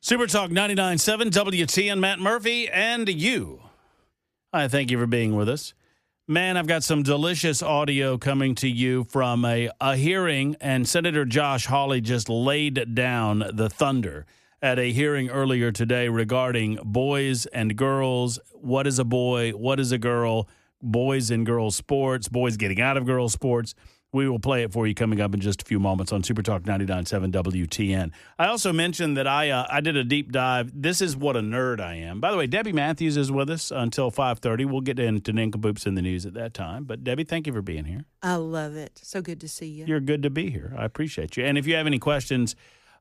Super Talk 99.7 WTN, Matt Murphy, and you. I thank you for being with us. Man, I've got some delicious audio coming to you from a hearing, and Senator Josh Hawley just laid down the thunder at a hearing earlier today regarding boys and girls. What is a boy? What is a girl? Boys and girls sports, boys getting out of girls sports. We will play it for you coming up in just a few moments on Super Talk 99.7 WTN. I also mentioned that I did a deep dive. This is what a nerd I am. By the way, Debbie Matthews is with us until 5:30. We'll get into Nincompoops in the news at that time. But, Debbie, thank you for being here. I love it. So good to see you. You're good to be here. I appreciate you. And if you have any questions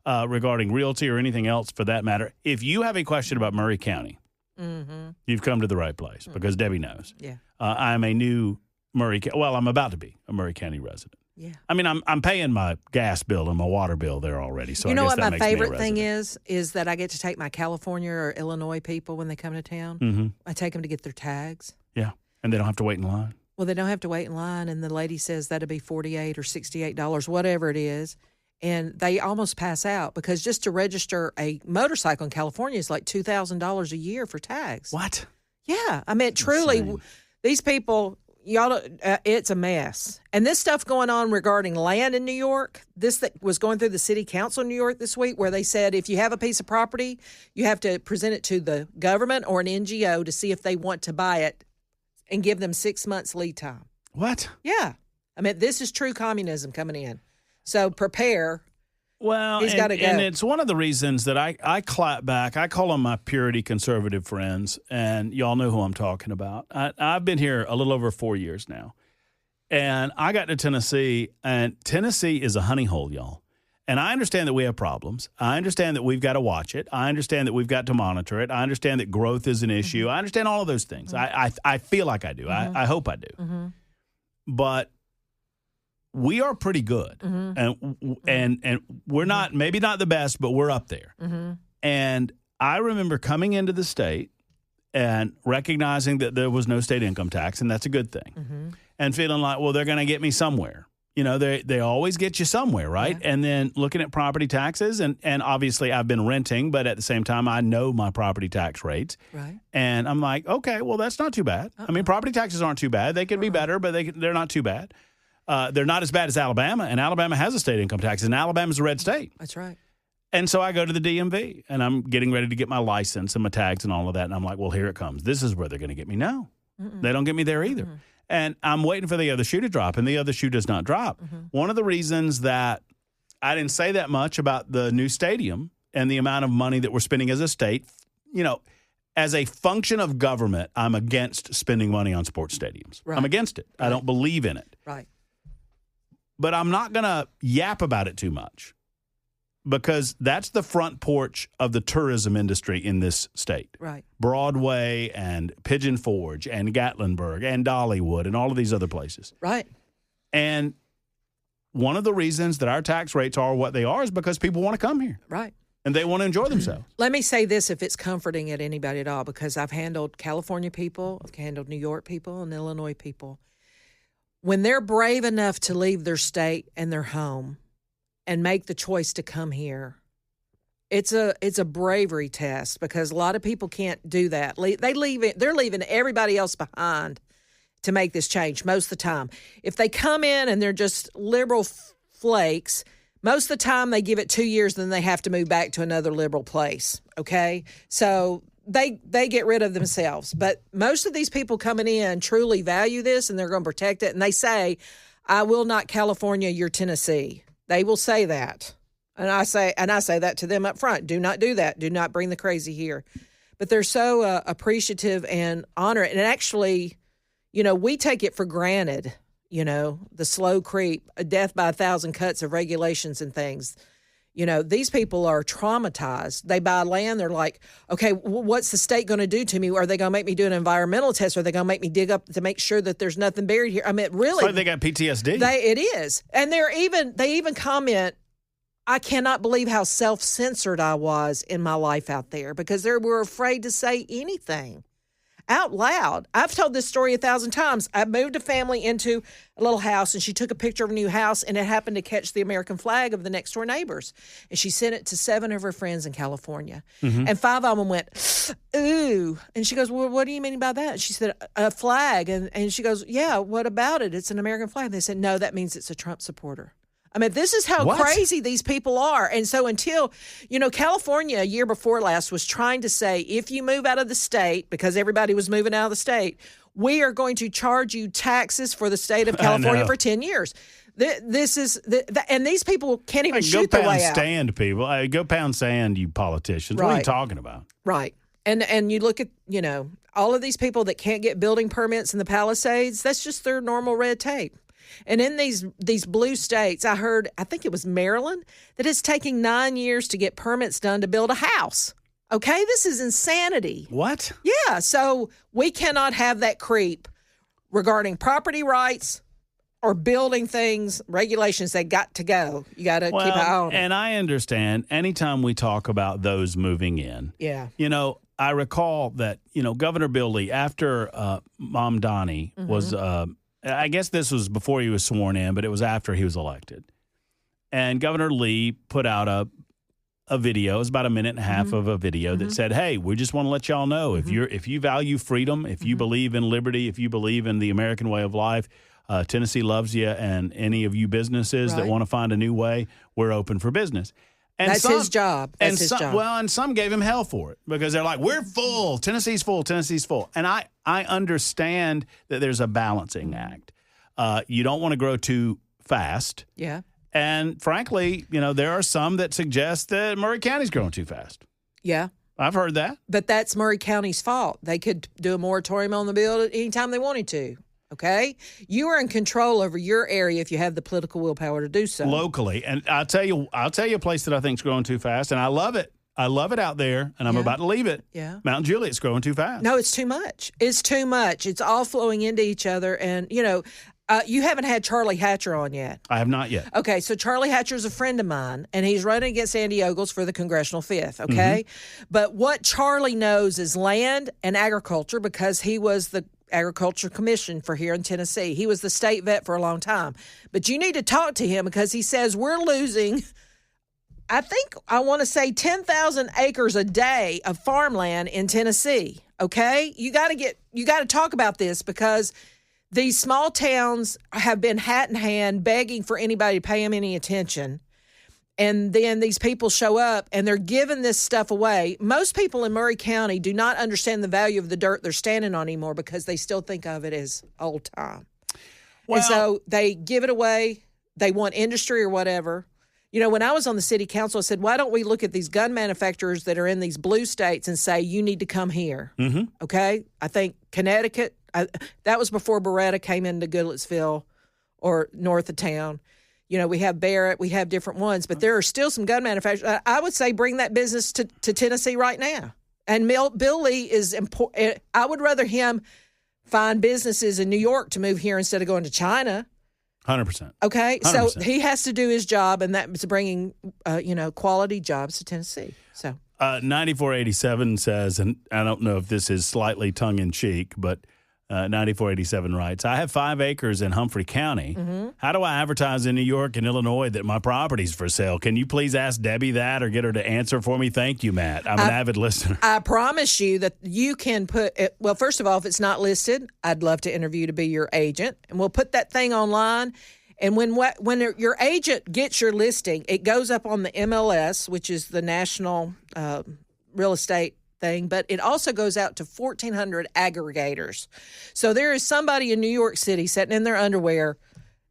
regarding realty or anything else for that matter, if you have a question about Murray County, you've come to the right place because Debbie knows. Yeah. I'm a new I'm about to be a Murray County resident. Yeah. I mean, I'm paying my gas bill and my water bill there already. So you know I guess what that my makes me a favorite thing resident. is that I get to take my California or Illinois people when they come to town. Mm-hmm. I take them to get their tags. Yeah, and they don't have to wait in line. Well, they don't have to wait in line, and the lady says that'll be $48 or $68, whatever it is, and they almost pass out because just to register a motorcycle in California is like $2,000 a year for tags. What? Yeah, I mean, truly, insane. These people. Y'all, it's a mess. And this stuff going on regarding land in New York, this that was going through the city council in New York this week, where they said if you have a piece of property, you have to present it to the government or an NGO to see if they want to buy it and give them 6 months lead time. What? Yeah. I mean, this is true communism coming in. So prepare. Well, He's gotta go. And it's one of the reasons that I clap back. I call them my purity conservative friends, and y'all know who I'm talking about. I've been here a little over 4 years now, and I got to Tennessee, and Tennessee is a honey hole, y'all. And I understand that we have problems. I understand that we've got to watch it. I understand that we've got to monitor it. I understand that growth is an issue. I understand all of those things. I feel like I do. I hope I do. But we are pretty good, and we're not, maybe not the best, but we're up there. And I remember coming into the state and recognizing that there was no state income tax, and that's a good thing, and feeling like, well, they're going to get me somewhere. You know, they always get you somewhere, right? Yeah. And then looking at property taxes, and obviously I've been renting, but at the same time, I know my property tax rates. Right. And I'm like, okay, well, that's not too bad. I mean, property taxes aren't too bad. They could be better, but they're not too bad. They're not as bad as Alabama, and Alabama has a state income tax, and Alabama's a red state. That's right. And so I go to the DMV, and I'm getting ready to get my license and my tags and all of that, and I'm like, well, here it comes. This is where they're going to get me. No, they don't get me there either. And I'm waiting for the other shoe to drop, and the other shoe does not drop. One of the reasons that I didn't say that much about the new stadium and the amount of money that we're spending as a state, you know, as a function of government, I'm against spending money on sports stadiums. Right. I'm against it. Right. I don't believe in it. Right. But I'm not going to yap about it too much because that's the front porch of the tourism industry in this state. Right. Broadway and Pigeon Forge and Gatlinburg and Dollywood and all of these other places. Right. And one of the reasons that our tax rates are what they are is because people want to come here. Right. And they want to enjoy themselves. Let me say this, if it's comforting at anybody at all, because I've handled California people, I've handled New York people and Illinois people. When they're brave enough to leave their state and their home and make the choice to come here, it's a bravery test because a lot of people can't do that. They're leaving everybody else behind to make this change most of the time. If they come in and they're just liberal flakes, most of the time they give it 2 years, then they have to move back to another liberal place, okay? So they get rid of themselves. But most of these people coming in truly value this, and they're going to protect it. And they say, I will not California your Tennessee. They will say that. And I say that to them up front. Do not do that. Do not bring the crazy here. But they're so appreciative and honor it. And actually, you know, we take it for granted, you know, the slow creep, a death by 1,000 cuts of regulations and things. You know, these people are traumatized. They buy land. They're like, okay, what's the state going to do to me? Are they going to make me do an environmental test? Are they going to make me dig up to make sure that there's nothing buried here? I mean, really. It's like they got PTSD. It is. And they even comment, I cannot believe how self-censored I was in my life out there because they were afraid to say anything. out loud. I've told this story 1,000 times. I moved a family into a little house, and she took a picture of a new house, and it happened to catch the American flag of the next door neighbors. And she sent it to 7 of her friends in California. And 5 of them went, ooh. And she goes, well, what do you mean by that? And she said, a flag. And she goes, yeah, what about it? It's an American flag. And they said, no, that means it's a Trump supporter. I mean, this is how crazy these people are. And so until, California a year before last was trying to say, if you move out of the state, because everybody was moving out of the state, we are going to charge you taxes for the state of California for 10 years. This is, and these people can't even shoot their way out. Go pound sand, people. Go pound sand, you politicians. Right. What are you talking about? Right. And you look at, all of these people that can't get building permits in the Palisades, that's just their normal red tape. And in these blue states, I think it was Maryland, that it's taking 9 years to get permits done to build a house. Okay? This is insanity. What? Yeah. So we cannot have that creep regarding property rights or building things, regulations. They got to go. You got to keep an eye on it. And I understand anytime we talk about those moving in. Yeah. I recall that, Governor Bill Lee, after Mom Donnie was I guess this was before he was sworn in, but it was after he was elected. And Governor Lee put out a video. It was about a minute and a half of a video that said, hey, we just want to let y'all know if you value freedom, if you believe in liberty, if you believe in the American way of life, Tennessee loves you, and any of you businesses that want to find a new way, we're open for business. And that's his job. That's his job. Well, and some gave him hell for it because they're like, we're full. Tennessee's full. Tennessee's full. And I understand that there's a balancing act. You don't want to grow too fast. Yeah. And frankly, there are some that suggest that Maury County's growing too fast. Yeah. I've heard that. But that's Maury County's fault. They could do a moratorium on the bill at any time they wanted to. Okay? You are in control over your area if you have the political willpower to do so. Locally. And I'll tell you a place that I think is growing too fast, and I love it. I love it out there, and I'm about to leave it. Yeah. Mount Juliet's growing too fast. No, it's too much. It's too much. It's all flowing into each other. And, you haven't had Charlie Hatcher on yet. I have not yet. Okay, so Charlie Hatcher is a friend of mine, and he's running against Andy Ogles for the Congressional 5th, okay? But what Charlie knows is land and agriculture because he was the Agriculture Commission for here in Tennessee. He was the state vet for a long time. But you need to talk to him because he says we're losing, I want to say 10,000 acres a day of farmland in Tennessee, okay? You got to talk about this because these small towns have been hat in hand begging for anybody to pay them any attention. And then these people show up and they're giving this stuff away. Most people in Maury County do not understand the value of the dirt they're standing on anymore because they still think of it as old time. Well, and so they give it away. They want industry or whatever. When I was on the city council, I said, why don't we look at these gun manufacturers that are in these blue states and say, you need to come here. Okay? I think Connecticut, that was before Beretta came into Goodlettsville or north of town. We have Barrett, we have different ones, but there are still some gun manufacturers. I would say bring that business to Tennessee right now. And Bill Lee is important. I would rather him find businesses in New York to move here instead of going to China. 100%. Okay, 100%. So he has to do his job, and that's bringing, quality jobs to Tennessee. So 9487 says, and I don't know if this is slightly tongue-in-cheek, but 9487 writes, I have 5 acres in Humphrey County. How do I advertise in New York and Illinois that my property's for sale? Can you please ask Debbie that or get her to answer for me? Thank you, Matt. I'm an avid listener. I promise you that you can put it, well, first of all, if it's not listed, I'd love to interview to be your agent. And we'll put that thing online. And when your agent gets your listing, it goes up on the MLS, which is the National Real Estate thing, but it also goes out to 1,400 aggregators. So there is somebody in New York City sitting in their underwear.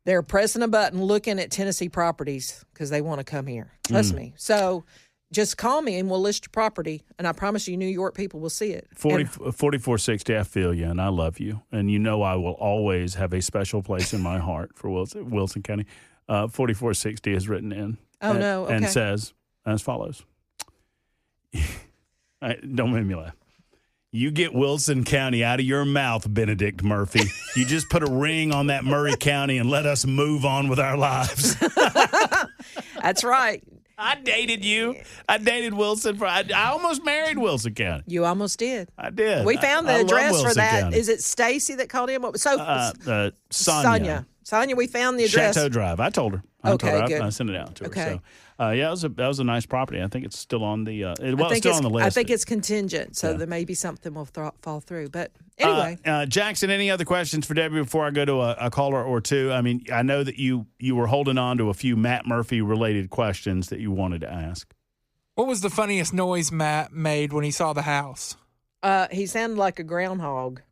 They're pressing a button looking at Tennessee properties because they want to come here. Trust me. So just call me and we'll list your property, and I promise you New York people will see it. 4460, I feel you, and I love you. And I will always have a special place in my heart for Wilson County. 4460 is written in. Oh, no. Okay. And says as follows. Don't make me laugh. You get Wilson County out of your mouth, Benedict Murphy. You just put a ring on that Maury County and let us move on with our lives. That's right. I dated you. I dated Wilson. I almost married Wilson County. You almost did. I did. We found the I love address for Wilson that. County. Is it Stacy that called him? Sonia. Sonia, we found the address. Chateau Drive. I told her. Good. I sent it out to her. Okay. So, that was a nice property. I think it's still on the. It's still on the list. I think it's contingent, so there may be something will fall through. But anyway, Jackson, any other questions for Debbie before I go to a caller or two? I mean, I know that you were holding on to a few Matt Murphy related questions that you wanted to ask. What was the funniest noise Matt made when he saw the house? He sounded like a groundhog.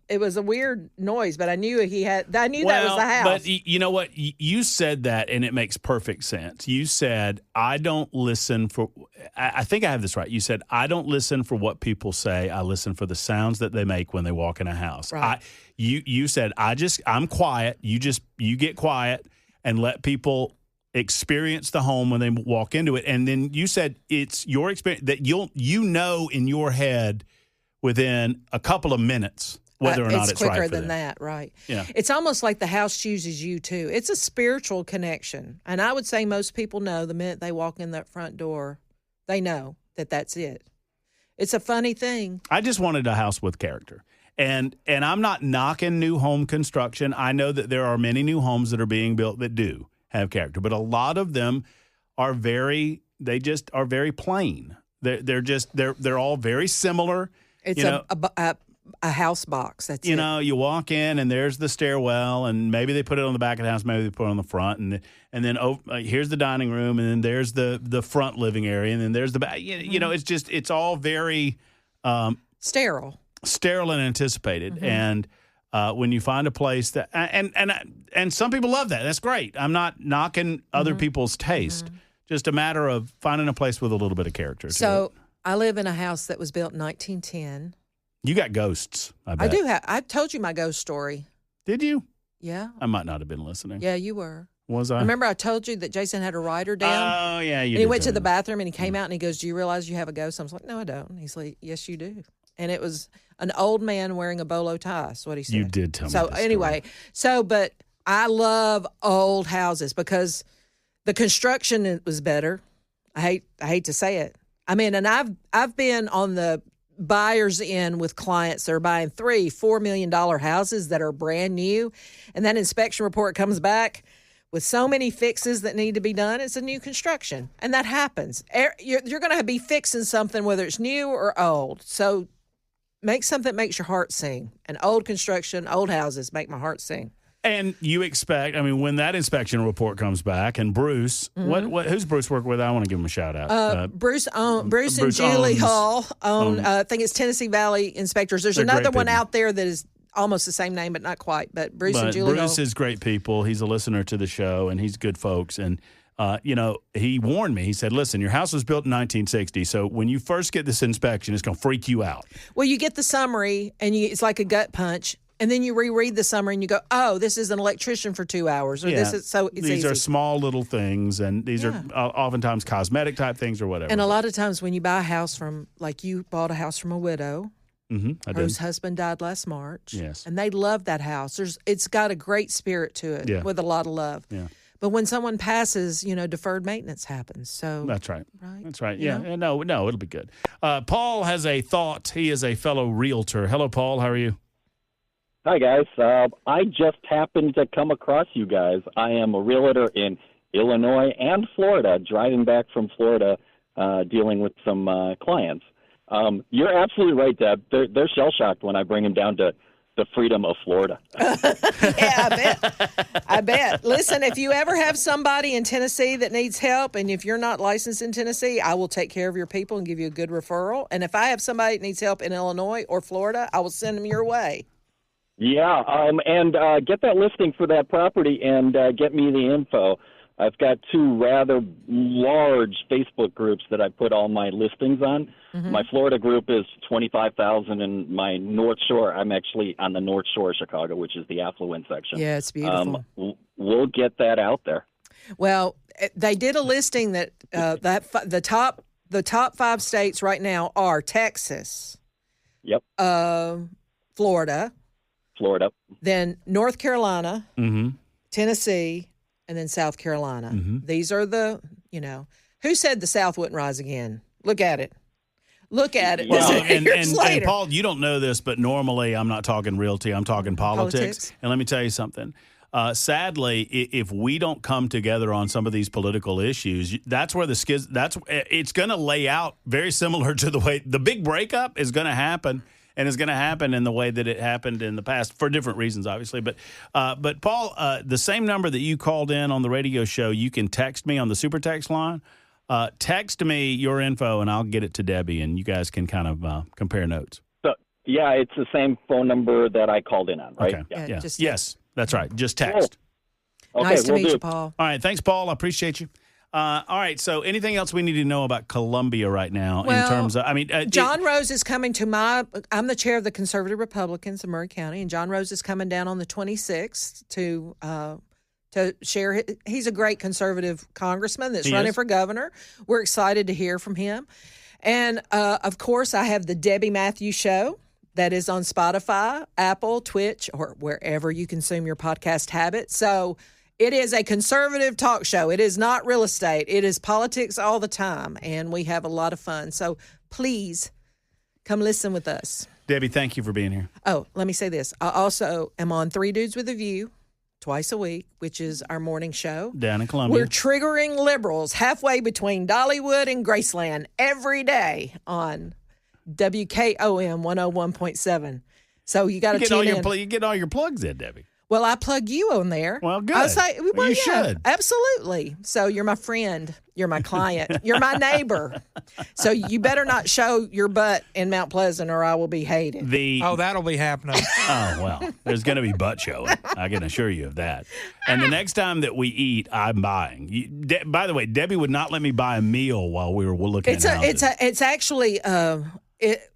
It was a weird noise, but I knew that was the house. But you know what? You said that, and it makes perfect sense. You said, I don't listen for – I think I have this right. You said, I don't listen for what people say. I listen for the sounds that they make when they walk in a house. Right. You said, I'm quiet. You get quiet and let people experience the home when they walk into it. And then you said it's your experience that you know in your head within a couple of minutes whether or not it's right for them. It's quicker than that, right? Yeah. It's almost like the house chooses you, too. It's a spiritual connection. And I would say most people know the minute they walk in that front door, they know that that's it. It's a funny thing. I just wanted a house with character. And I'm not knocking new home construction. I know that there are many new homes that are being built that do have character, but a lot of them are very plain. They're all very similar. It's a house box. That's you know, you walk in and there's the stairwell, and maybe they put it on the back of the house, maybe they put it on the front, and then here's the dining room, and then there's the front living area, and then there's the back. You know, it's all very sterile and anticipated. Mm-hmm. And when you find a place that and some people love that, that's great. I'm not knocking other people's taste. Mm-hmm. Just a matter of finding a place with a little bit of character. So I live in a house that was built in 1910. You got ghosts, I bet. I do have. I told you my ghost story. Did you? Yeah. I might not have been listening. Yeah, you were. Was I? Remember I told you that Jason had a rider down? Oh, yeah, you And did he went to tell the me. bathroom and he came out and he goes, "Do you realize you have a ghost?" I was like, "No, I don't." And he's like, "Yes, you do." And it was an old man wearing a bolo tie. That's what he said. You did tell me So this anyway, but I love old houses because the construction was better. I hate to say it. I mean, and I've been on the buyer's end with clients that are buying $3-4 million houses that are brand new, and that inspection report comes back with so many fixes that need to be done. It's a new construction, and that happens. You're going to be fixing something whether it's new or old. So make something that makes your heart sing. And old construction, old houses make my heart sing. And you expect, I mean, when that inspection report comes back, and Bruce, who's Bruce work with? I want to give him a shout out. Bruce and Bruce Julie owns- Hall own, I think it's Tennessee Valley Inspectors. There's They're another great one people. out there that is almost the same name, but not quite. But Bruce and Julie Bruce Hall. is great people. He's a listener to the show, and he's good folks. And, he warned me. He said, listen, your house was built in 1960, so when you first get this inspection, it's going to freak you out. Well, you get the summary, and it's like a gut punch. And then you reread the summary and you go, oh, this is an electrician for 2 hours. Or this is so it's These easy. are small little things, and these are oftentimes cosmetic type things or whatever. And a lot of times when you buy a house from, like you bought a house from a widow whose husband died last March. Yes. And they love that house. It's got a great spirit to it with a lot of love. Yeah. But when someone passes, deferred maintenance happens. So That's right. Right? That's right. You Yeah. know? No, it'll be good. Paul has a thought. He is a fellow realtor. Hello, Paul. How are you? Hi, guys. I just happened to come across you guys. I am a realtor in Illinois and Florida, driving back from Florida, dealing with some clients. You're absolutely right, Deb. They're shell-shocked when I bring them down to the freedom of Florida. Yeah, I bet. Listen, if you ever have somebody in Tennessee that needs help, and if you're not licensed in Tennessee, I will take care of your people and give you a good referral. And if I have somebody that needs help in Illinois or Florida, I will send them your way. Yeah, and get that listing for that property and get me the info. I've got two rather large Facebook groups that I put all my listings on. Mm-hmm. My Florida group is 25,000, and my North Shore, I'm actually on the North Shore of Chicago, which is the affluent section. Yeah, it's beautiful. We'll get that out there. Well, they did a listing that the top 5 states right now are Texas, Yep, Florida, Florida, then North Carolina, Mm-hmm. Tennessee, and then South Carolina. Mm-hmm. These are who said the South wouldn't rise again? Look at it. Look at it. Well, Years and later. Paul, you don't know this, but normally I'm not talking realty. I'm talking politics. And let me tell you something. Sadly, if we don't come together on some of these political issues, that's where it's going to lay out very similar to the way the big breakup is going to happen, and is going to happen in the way that it happened in the past for different reasons, obviously. But Paul, the same number that you called in on the radio show, you can text me on the super text line. Text me your info, and I'll get it to Debbie, and you guys can kind of compare notes. So, yeah, it's the same phone number that I called in on, right? Okay. Yeah, Yes, that's right. Just text. Okay, Nice to will meet do. you, Paul. All right. Thanks, Paul. I appreciate you. All right. So anything else we need to know about Columbia right now in Well, terms of, John Rose is coming to I'm the chair of the Conservative Republicans of Murray County, and John Rose is coming down on the 26th to share. He's a great conservative congressman that's running for governor. We're excited to hear from him. And, of course, I have the Debbie Matthews Show that is on Spotify, Apple, Twitch, or wherever you consume your podcast habit. So it is a conservative talk show. It is not real estate. It is politics all the time, and we have a lot of fun. So please come listen with us. Debbie, thank you for being here. Oh, let me say this. I also am on Three Dudes with a View twice a week, which is our morning show. Down in Columbia. We're triggering liberals halfway between Dollywood and Graceland every day on WKOM 101.7. So you got to tune in. You get all your plugs in, Debbie. Well, I plug you on there. Well, good. I say, well, you yeah, should. Absolutely. So you're my friend. You're my client. You're my neighbor. So you better not show your butt in Mount Pleasant or I will be hated. That'll be happening. Oh, well, there's going to be butt showing. I can assure you of that. And the next time that we eat, I'm buying. By the way, Debbie would not let me buy a meal while we were looking at houses. It's actually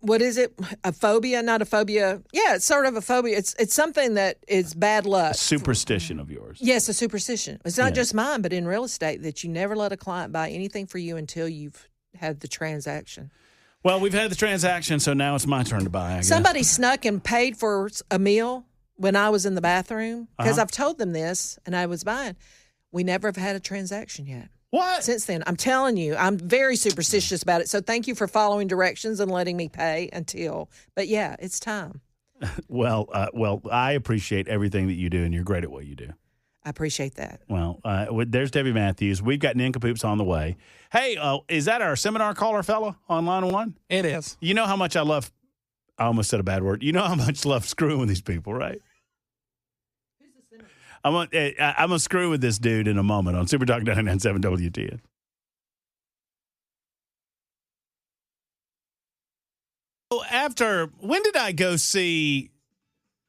what is it? A phobia? Not a phobia. Yeah, it's sort of a phobia. It's something that is bad luck. A superstition of yours. Yes, a superstition. It's not just mine, but in real estate, that you never let a client buy anything for you until you've had the transaction. Well, we've had the transaction, so now it's my turn to buy, I guess. Somebody snuck and paid for a meal when I was in the bathroom because I've told them this and I was buying. We never have had a transaction yet. What? Since then, I'm telling you, I'm very superstitious about it. So thank you for following directions and letting me pay until. But yeah, it's time. Well, I appreciate everything that you do, and you're great at what you do. I appreciate that. Well, there's Debbie Matthews. We've got Nincompoops on the way. Hey, is that our seminar caller fella on line one? It is. You know how much I almost said a bad word. You know how much I love screwing with these people, right? I'm going to screw with this dude in a moment on Super Talk 99.7 WTN. When did I go see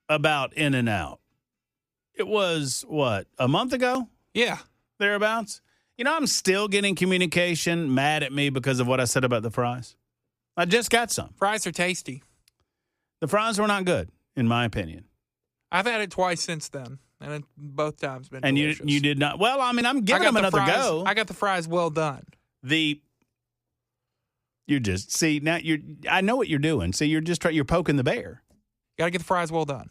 about In-N-Out? It was, a month ago? Yeah. Thereabouts? I'm still getting communication mad at me because of what I said about the fries. I just got some. Fries are tasty. The fries were not good, in my opinion. I've had it twice since then, and it both times been and delicious. you did not. Well, I'm giving them another go. I got the fries well done. I know what you're doing. See, you're poking the bear. Got to get the fries well done.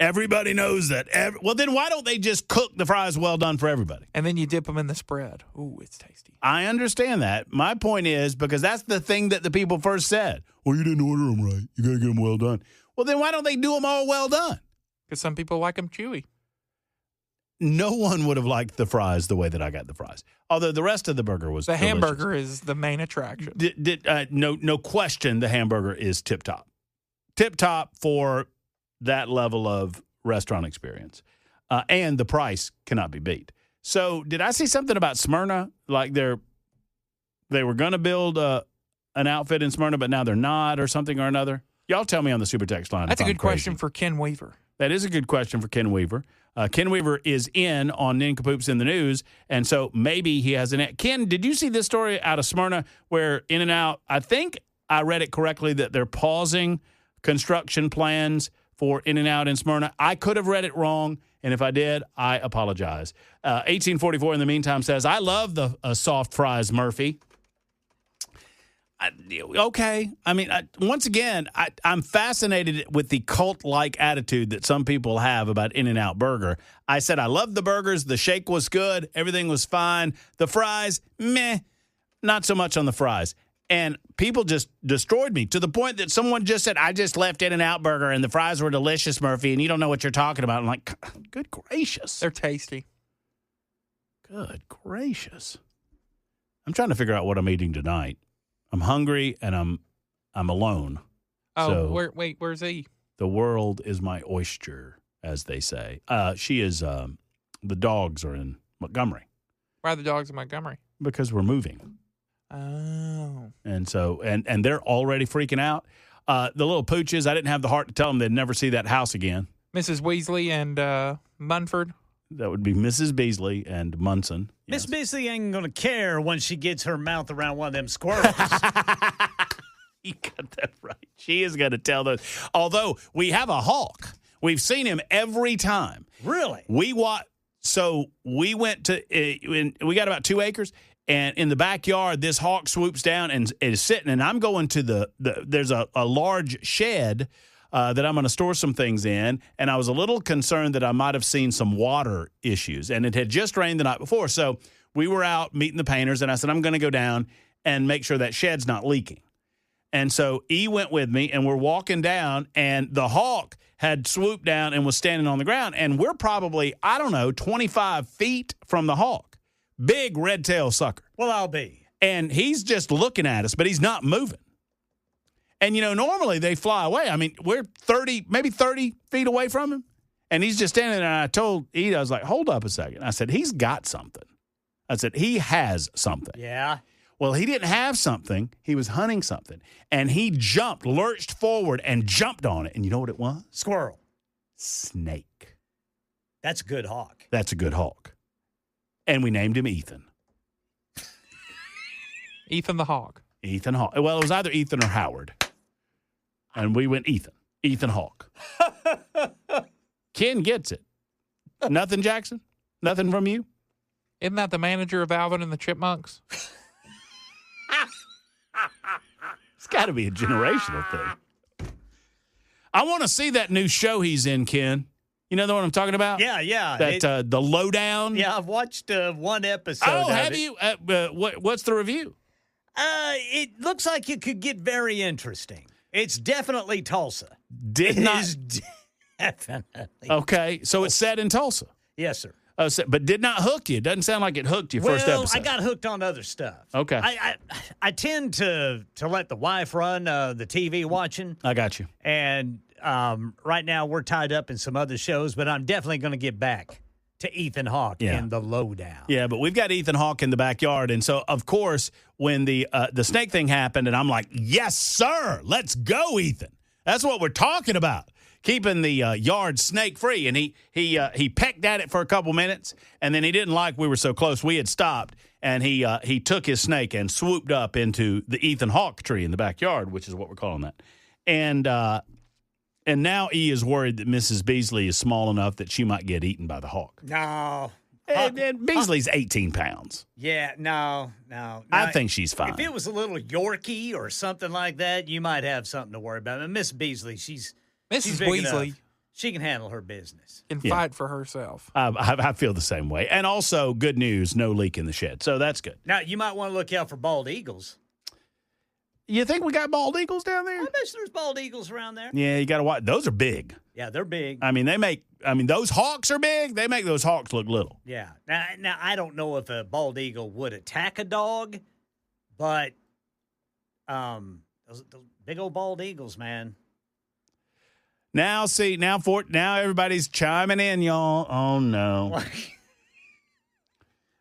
Everybody knows that. Well, then why don't they just cook the fries well done for everybody? And then you dip them in the spread. Ooh, it's tasty. I understand that. My point is, because that's the thing that the people first said. Well, you didn't order them right. You got to get them well done. Well, then why don't they do them all well done? Because some people like them chewy. No one would have liked the fries the way that I got the fries. Although the rest of the burger was delicious. Hamburger is the main attraction. No question the hamburger is tip-top. Tip-top for that level of restaurant experience. And the price cannot be beat. So did I see something about Smyrna? Like they were going to build an outfit in Smyrna, but now they're not, or something or another? Y'all tell me on the super text line. That's a good question for Ken Weaver. That is a good question for Ken Weaver. Ken Weaver is in on Nincompoops in the News, and so maybe he has an... Ken, did you see this story out of Smyrna where In-N-Out, I think I read it correctly, that they're pausing construction plans for In-N-Out in Smyrna? I could have read it wrong, and if I did, I apologize. 1844 in the meantime says, I love the soft fries, Murphy. Okay. I mean, once again, I'm fascinated with the cult-like attitude that some people have about In-N-Out Burger. I said I loved the burgers. The shake was good. Everything was fine. The fries, meh. Not so much on the fries. And people just destroyed me to the point that someone just said, I just left In-N-Out Burger and the fries were delicious, Murphy, and you don't know what you're talking about. I'm like, good gracious. They're tasty. Good gracious. I'm trying to figure out what I'm eating tonight. I'm hungry and I'm alone. Oh, so where's he? The world is my oyster, as they say. She is. The dogs are in Montgomery. Why are the dogs in Montgomery? Because we're moving. Oh. And so and they're already freaking out. The little pooches. I didn't have the heart to tell them they'd never see that house again. Mrs. Weasley and Munford. That would be Mrs. Beasley and Munson. Miss Beasley ain't going to care when she gets her mouth around one of them squirrels. You got that right. She is going to tell those. Although we have a hawk. We've seen him every time. Really? So we went to, we got about 2 acres. And in the backyard, this hawk swoops down and is sitting. And I'm going to there's a large shed that I'm going to store some things in, and I was a little concerned that I might have seen some water issues, and it had just rained the night before, so we were out meeting the painters, and I said, I'm going to go down and make sure that shed's not leaking. And so E went with me, and we're walking down, and the hawk had swooped down and was standing on the ground, and we're probably, 25 feet from the hawk. Big red-tailed sucker. Well, I'll be. And he's just looking at us, but he's not moving. And, normally they fly away. I mean, we're 30 feet away from him. And he's just standing there. And I told Eda, I was like, hold up a second. I said, he's got something. I said, he has something. Yeah. Well, he didn't have something. He was hunting something. And he lurched forward and jumped on it. And you know what it was? Squirrel. Snake. That's a good hawk. That's a good hawk. And we named him Ethan. Ethan the Hawk. Ethan Hawk. Well, it was either Ethan or Howard. And we went Ethan Hawk. Ken gets it. Nothing, Jackson? Nothing from you? Isn't that the manager of Alvin and the Chipmunks? It's got to be a generational thing. I want to see that new show he's in, Ken. You know the one I'm talking about? Yeah. That the Lowdown? Yeah, I've watched one episode. Oh, have you? What's the review? It looks like it could get very interesting. It's definitely Tulsa. Definitely. Okay, so it's set in Tulsa. Yes, sir. But did not hook you. It doesn't sound like it hooked you first episode. I got hooked on other stuff. Okay. I tend to let the wife run the TV watching. I got you. And right now we're tied up in some other shows, but I'm definitely going to get back to Ethan Hawke and the Lowdown. Yeah, but we've got Ethan Hawke in the backyard. And so, of course, when the snake thing happened, and I'm like, yes, sir, let's go, Ethan. That's what we're talking about. Keeping the yard snake free. And he pecked at it for a couple minutes, and then he didn't like we were so close. We had stopped, and he took his snake and swooped up into the Ethan Hawke tree in the backyard, which is what we're calling that. And now E is worried that Mrs. Beasley is small enough that she might get eaten by the hawk. No. And Beasley's 18 pounds. Yeah, no. I think she's fine. If it was a little Yorkie or something like that, you might have something to worry about. And Miss Beasley, she's Mrs. big Weasley enough. She can handle her business. can fight for herself. I feel the same way. And also, good news, no leak in the shed. So that's good. Now, you might want to look out for bald eagles. You think we got bald eagles down there? I bet there's bald eagles around there. Yeah, you got to watch. Those are big. Yeah, they're big. I mean, those hawks are big. They make those hawks look little. Yeah. Now I don't know if a bald eagle would attack a dog, but those big old bald eagles, man. Now everybody's chiming in, y'all. Oh, no.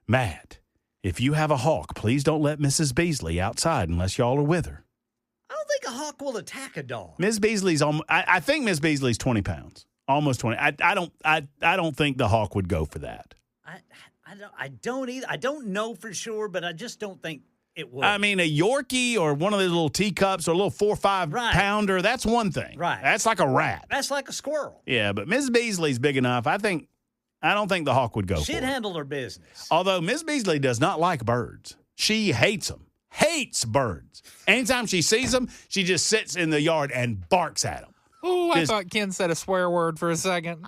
Matt, if you have a hawk, please don't let Mrs. Beasley outside unless y'all are with her. I don't think a hawk will attack a dog. Miss Beasley's I think Miss Beasley's 20 pounds, almost 20. I don't think the hawk would go for that. I don't either. I don't know for sure, but I just don't think it would. I mean, a Yorkie or one of those little teacups or a little 4 or 5 pounder, that's one thing. Right. That's like a rat. That's like a squirrel. Yeah, but Miss Beasley's big enough. I don't think the hawk would go for it. She'd handle her business. Although Miss Beasley does not like birds. She hates them. hates birds. Anytime she sees them, she just sits in the yard and barks at them. Oh, I thought Ken said a swear word for a second.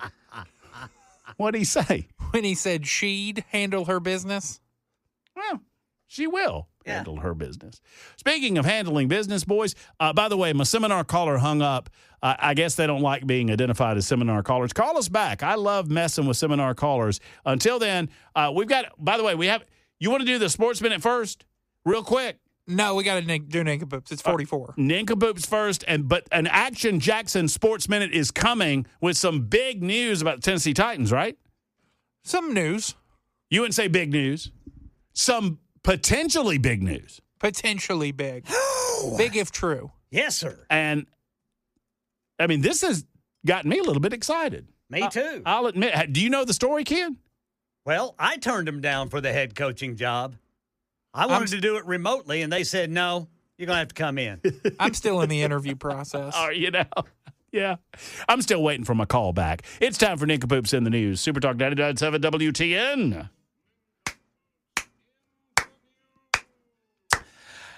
What'd he say? When he said she'd handle her business. Well, she will handle her business. Speaking of handling business, boys, by the way, my seminar caller hung up. I guess they don't like being identified as seminar callers. Call us back. I love messing with seminar callers. Until then, we've got, by the way, you want to do the Sports Minute first? Real quick. No, we got to do Nincompoops. It's 44. Nincompoops first, but an Action Jackson Sports Minute is coming with some big news about the Tennessee Titans, right? Some news. You wouldn't say big news. Some potentially big news. Potentially big. Big if true. Yes, sir. And, I mean, this has gotten me a little bit excited. Me too. I'll admit. Do you know the story, Ken? Well, I turned him down for the head coaching job. I wanted to do it remotely, and they said, no, you're going to have to come in. I'm still in the interview process. Are you now? Yeah. I'm still waiting for my call back. It's time for Nincompoops in the News. Super Talk 99.7 WTN.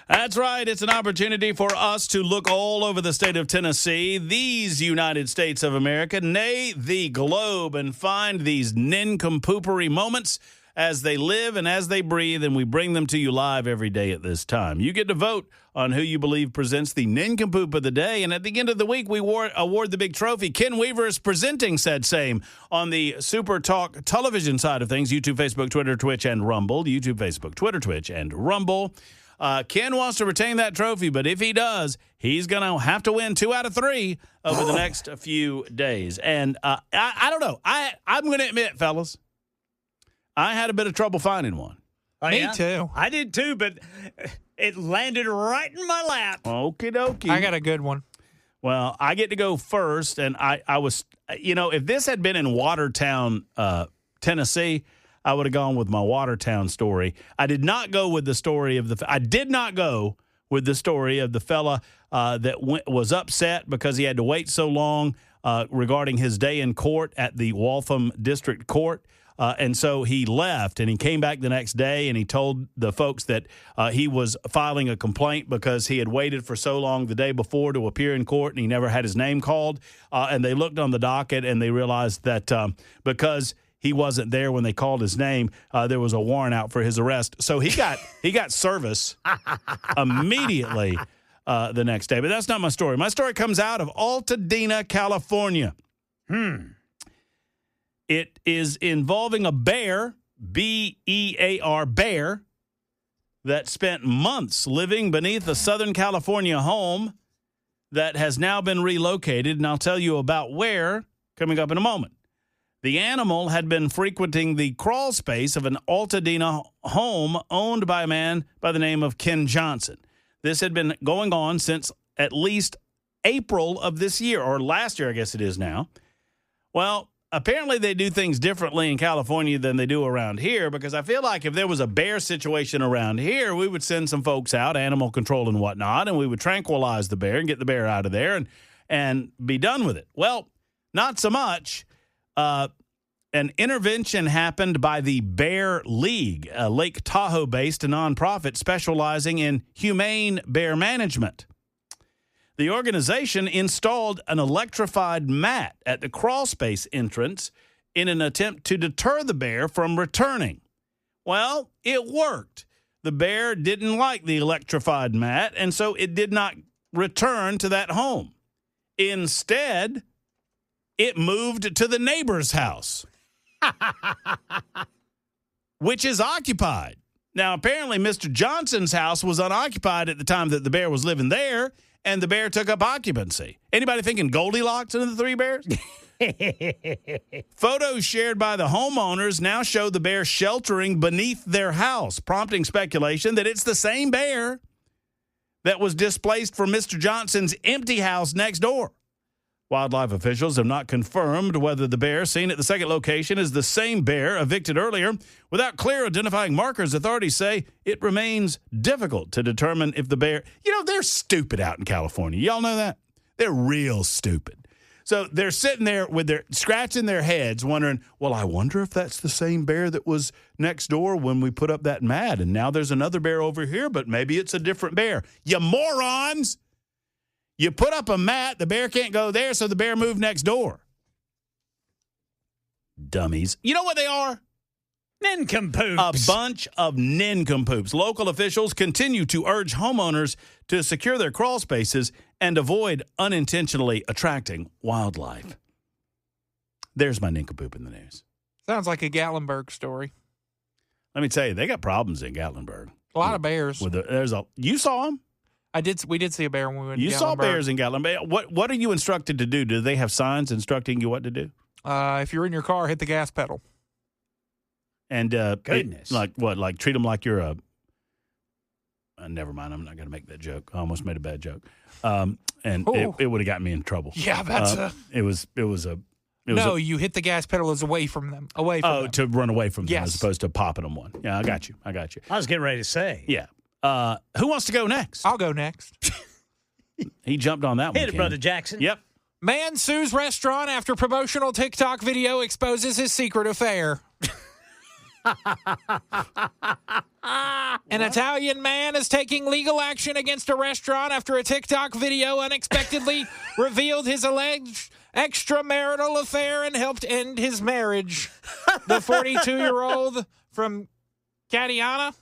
That's right. It's an opportunity for us to look all over the state of Tennessee, these United States of America, nay, the globe, and find these nincompoopery moments as they live and as they breathe, and we bring them to you live every day at this time. You get to vote on who you believe presents the nincompoop of the day, and at the end of the week, we award the big trophy. Ken Weaver is presenting said same on the Super Talk television side of things, YouTube, Facebook, Twitter, Twitch, and Rumble. YouTube, Facebook, Twitter, Twitch, and Rumble. Ken wants to retain that trophy, but if he does, he's going to have to win 2 out of 3 over the next few days. And I don't know. I'm going to admit, fellas, I had a bit of trouble finding one. Oh, Me too. I did too, but it landed right in my lap. Okie dokie. I got a good one. Well, I get to go first, and I was, if this had been in Watertown, Tennessee, I would have gone with my Watertown story. I did not go with the story of the fella that was upset because he had to wait so long regarding his day in court at the Waltham District Court. And so he left, and he came back the next day, and he told the folks that he was filing a complaint because he had waited for so long the day before to appear in court, and he never had his name called. And they looked on the docket, and they realized that because he wasn't there when they called his name, there was a warrant out for his arrest. So he got service immediately the next day. But that's not my story. My story comes out of Altadena, California. It is involving a bear, B-E-A-R, bear, that spent months living beneath a Southern California home that has now been relocated, and I'll tell you about where coming up in a moment. The animal had been frequenting the crawl space of an Altadena home owned by a man by the name of Ken Johnson. This had been going on since at least April of this year, or last year, I guess it is now. Well, apparently they do things differently in California than they do around here, because I feel like if there was a bear situation around here, we would send some folks out, animal control and whatnot, and we would tranquilize the bear and get the bear out of there and be done with it. Well, not so much. An intervention happened by the Bear League, a Lake Tahoe-based nonprofit specializing in humane bear management. The organization installed an electrified mat at the crawl space entrance in an attempt to deter the bear from returning. Well, it worked. The bear didn't like the electrified mat, and so it did not return to that home. Instead, it moved to the neighbor's house, which is occupied. Now, apparently, Mr. Johnson's house was unoccupied at the time that the bear was living there, and the bear took up occupancy. Anybody thinking Goldilocks and the Three Bears? Photos shared by the homeowners now show the bear sheltering beneath their house, prompting speculation that it's the same bear that was displaced from Mr. Johnson's empty house next door. Wildlife officials have not confirmed whether the bear seen at the second location is the same bear evicted earlier. Without clear identifying markers, authorities say it remains difficult to determine if the bear... they're stupid out in California. Y'all know that? They're real stupid. So they're sitting there with their scratching their heads, wondering, well, I wonder if that's the same bear that was next door when we put up that mat, and now there's another bear over here, but maybe it's a different bear. You morons! You put up a mat, the bear can't go there, so the bear moved next door. Dummies. You know what they are? Nincompoops. A bunch of nincompoops. Local officials continue to urge homeowners to secure their crawl spaces and avoid unintentionally attracting wildlife. There's my nincompoop in the news. Sounds like a Gatlinburg story. Let me tell you, they got problems in Gatlinburg. A lot of bears. You saw them? We did see a bear when we went to You Gatlinburg. saw bears in Gatlinburg. What are you instructed to do? Do they have signs instructing you what to do? If you're in your car, hit the gas pedal. And goodness, like what? Like treat them like you're a. Never mind. I'm not going to make that joke. I almost made a bad joke, and it would have gotten me in trouble. Yeah, that's you hit the gas pedal as away from them. To run away from them yes. as opposed to popping them one. Yeah, I got you. I was getting ready to say. Yeah. Who wants to go next? I'll go next. He jumped on that one. Hit it, Brother Jackson. Yep. Man sues restaurant after promotional TikTok video exposes his secret affair. An Italian man is taking legal action against a restaurant after a TikTok video unexpectedly revealed his alleged extramarital affair and helped end his marriage. The 42-year-old from Catiana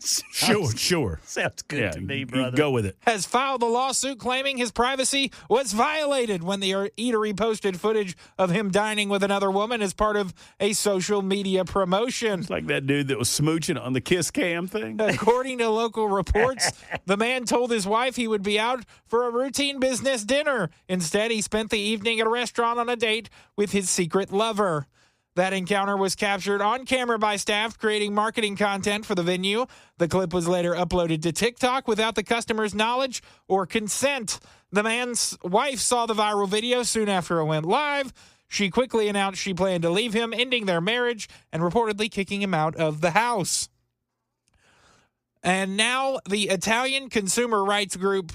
Sure. Sounds good to me, brother. Go with it. has filed a lawsuit claiming his privacy was violated when the eatery posted footage of him dining with another woman as part of a social media promotion. It's like that dude that was smooching on the kiss cam thing. According to local reports, the man told his wife he would be out for a routine business dinner. Instead, he spent the evening at a restaurant on a date with his secret lover. That encounter was captured on camera by staff creating marketing content for the venue. The clip was later uploaded to TikTok without the customer's knowledge or consent. The man's wife saw the viral video soon after it went live. She quickly announced she planned to leave him, ending their marriage and reportedly kicking him out of the house. And now the Italian consumer rights group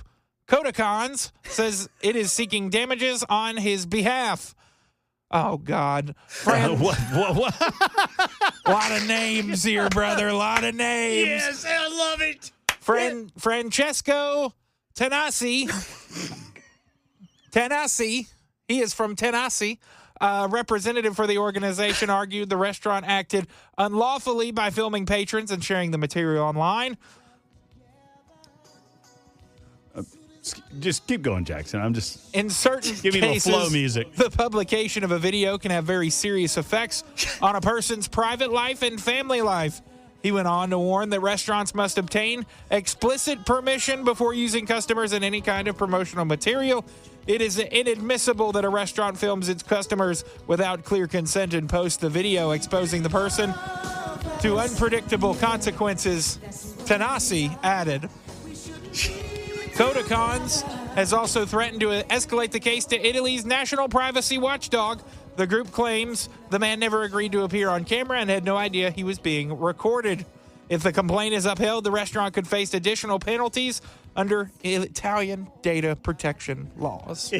Codicons says it is seeking damages on his behalf. Oh, God. What? A lot of names here, brother. A lot of names. Yes, I love it. Francesco Tenassi. He is from Tenassi. Representative for the organization argued the restaurant acted unlawfully by filming patrons and sharing the material online. Just keep going, Jackson. In certain give me cases, the flow music. The publication of a video can have very serious effects on a person's private life and family life. He went on to warn that restaurants must obtain explicit permission before using customers in any kind of promotional material. It is inadmissible that a restaurant films its customers without clear consent and posts the video exposing the person to unpredictable consequences, Tenassi added. Codicons has also threatened to escalate the case to Italy's national privacy watchdog. The group claims the man never agreed to appear on camera and had no idea he was being recorded. If the complaint is upheld, the restaurant could face additional penalties under Italian data protection laws.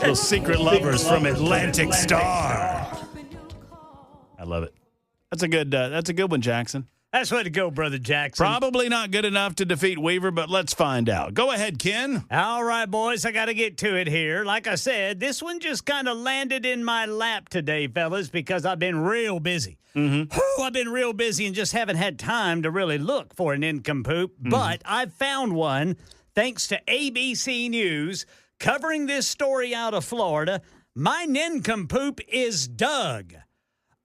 Those secret lovers from Atlantic Star. I love it. That's a good one, Jackson. That's way to go, Brother Jackson. Probably not good enough to defeat Weaver, but let's find out. Go ahead, Ken. All right, boys, I got to get to it here. Like I said, this one just kind of landed in my lap today, fellas, because I've been real busy. Mm-hmm. I've been real busy and just haven't had time to really look for an nincompoop. Mm-hmm. But I found one thanks to ABC News covering this story out of Florida. My nincompoop is Doug.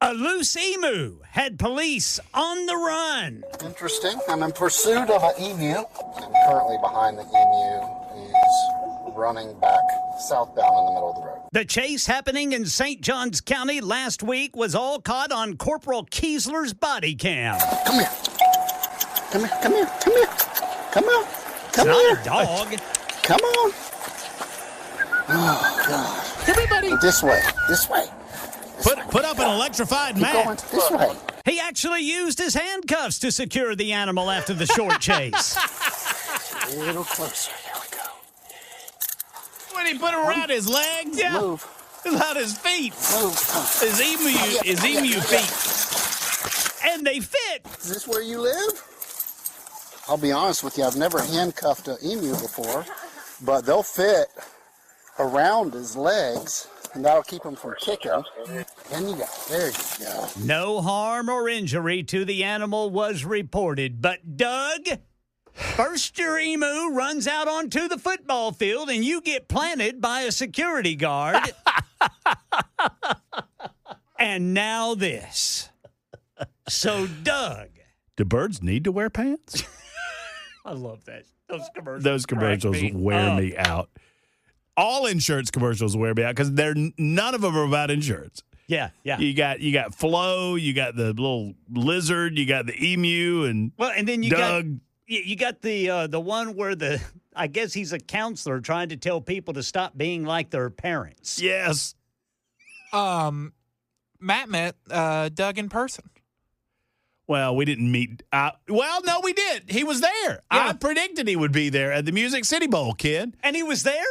A loose emu had police on the run. Interesting. I'm in pursuit of an emu. And currently behind the emu is running back southbound in the middle of the road. The chase happening in St. Johns County last week was all caught on Corporal Kiesler's body cam. Come here. Come here. Come here. Come here. Come on. Come Not here. a dog. Come on. Oh, God. Everybody. This way. This way. Put up an electrified Keep mat. going this way. He actually used his handcuffs to secure the animal after the short chase. A little closer. There we go. When he put it around his legs? Yeah. Move. Around his feet. Move. His emu Yeah. feet. And they fit. Is this where you live? I'll be honest with you, I've never handcuffed an emu before, but they'll fit around his legs, and that'll keep him from kicking. And you go. There you go. No harm or injury to the animal was reported. But, Doug, first your emu runs out onto the football field and you get planted by a security guard. And now this. So, Doug. Do birds need to wear pants? I love that. Those commercials wear me out. All insurance commercials wear me out because none of them are about insurance. Yeah. You got Flo, you got the little lizard, you got the emu, and then you Doug. got the one where I guess he's a counselor trying to tell people to stop being like their parents. Yes. Matt met Doug in person. Well, we didn't meet. No, we did. He was there. Yeah. I predicted he would be there at the Music City Bowl, kid. And he was there?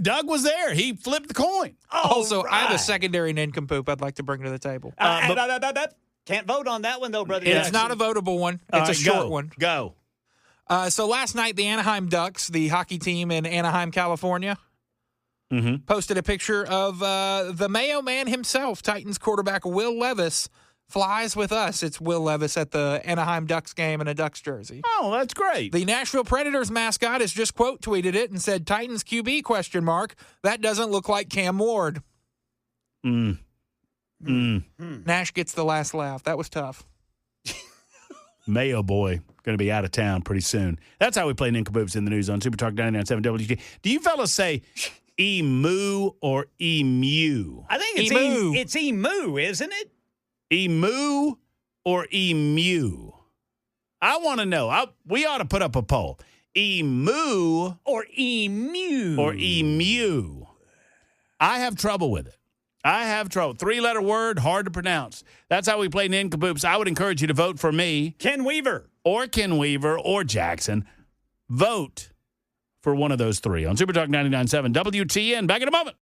Doug was there. He flipped the coin. Also, I have a right. secondary nincompoop I'd like to bring to the table. Can't vote on that one, though, brother. It's Jackson. not a votable one. All It's a right, short go. one. Go. So last night, the Anaheim Ducks, the hockey team in Anaheim, California, posted a picture of the Mayo Man himself, Titans quarterback Will Levis, flies with us. It's Will Levis at the Anaheim Ducks game in a Ducks jersey. Oh, that's great. The Nashville Predators mascot has just quote tweeted it and said, Titans QB ? That doesn't look like Cam Ward. Nash gets the last laugh. That was tough. Mayo boy going to be out of town pretty soon. That's how we play Nincompoops in the news on Super Talk 99.7 WG. Do you fellas say emu or emu? I think it's Emu. It's emu, isn't it? Emu or emu? I want to know. We ought to put up a poll. Emu Or emu. or emu? I have trouble with it. I have trouble. 3-letter word, hard to pronounce. That's how we play Nincompoops. I would encourage you to vote for me. Ken Weaver. Or Ken Weaver or Jackson. Vote for one of those three on Super Talk 99.7 WTN. Back in a moment.